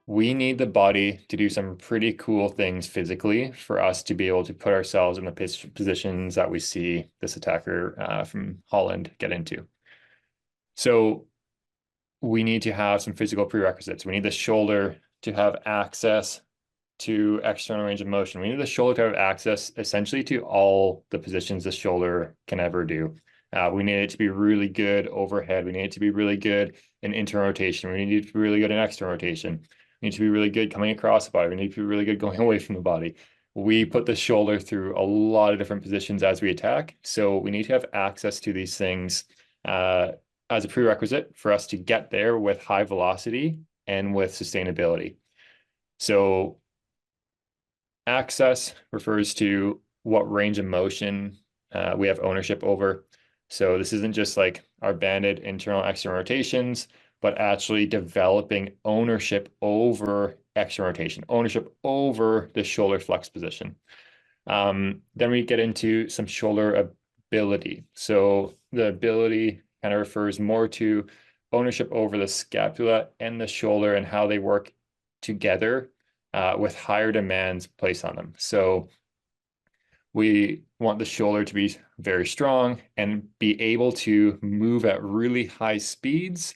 we need the body to do some pretty cool things physically for us to be able to put ourselves in the positions that we see this attacker from Holland get into. So we need to have some physical prerequisites. We need the shoulder to have access to external range of motion. We need the shoulder to have access essentially to all the positions the shoulder can ever do. We need it to be really good overhead. We need it to be really good in internal rotation. We need it to be really good in external rotation. We need to be really good coming across the body. We need to be really good going away from the body. We put the shoulder through a lot of different positions as we attack. So we need to have access to these things as a prerequisite for us to get there with high velocity and with sustainability. So access refers to what range of motion we have ownership over. So this isn't just like our banded internal external rotations, but actually developing ownership over external rotation, ownership over the shoulder flex position. Then we get into some shoulder ability. So the ability kind of refers more to ownership over the scapula and the shoulder and how they work together with higher demands placed on them. So we want the shoulder to be very strong and be able to move at really high speeds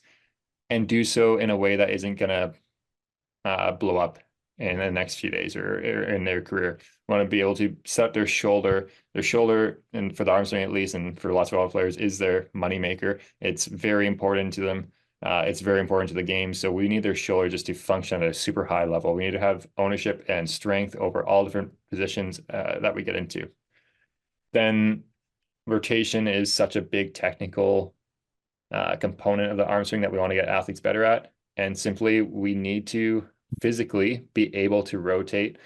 and do so in a way that isn't going to blow up in the next few days or in their career. We want to be able to set their shoulder, and for the arm swing at least, and for lots of other players, is their moneymaker. It's very important to them. It's very important to the game. So we need their shoulder just to function at a super high level. We need to have ownership and strength over all different positions that we get into. Then rotation is such a big technical component of the arm swing that we want to get athletes better at. And simply, we need to physically be able to rotate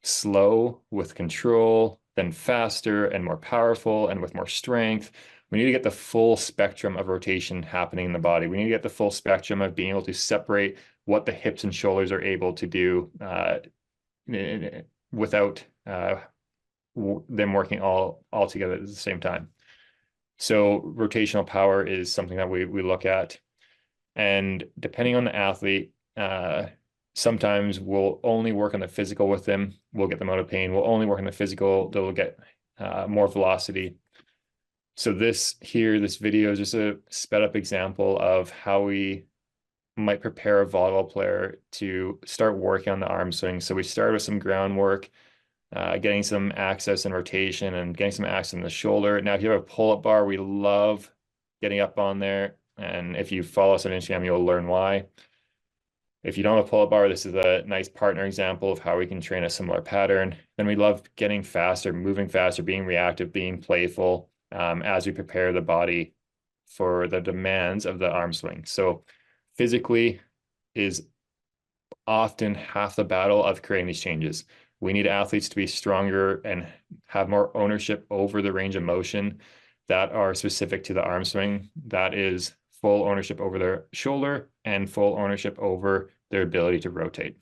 slow with control, then faster and more powerful and with more strength. We need to get the full spectrum of rotation happening in the body. We need to get the full spectrum of being able to separate what the hips and shoulders are able to do without them working all together at the same time. So rotational power is something that we look at. And depending on the athlete, sometimes we'll only work on the physical with them. We'll get them out of pain. We'll only work on the physical. They'll get more velocity. So this video is just a sped up example of how we might prepare a volleyball player to start working on the arm swing. So we start with some groundwork, getting some access and rotation and getting some access in the shoulder. Now, if you have a pull-up bar, we love getting up on there. And if you follow us on Instagram, you'll learn why. If you don't have a pull-up bar, this is a nice partner example of how we can train a similar pattern. Then we love getting faster, moving faster, being reactive, being playful as we prepare the body for the demands of the arm swing. So physically is often half the battle of creating these changes. We need athletes to be stronger and have more ownership over the range of motion that are specific to the arm swing. That is full ownership over their shoulder and full ownership over their ability to rotate.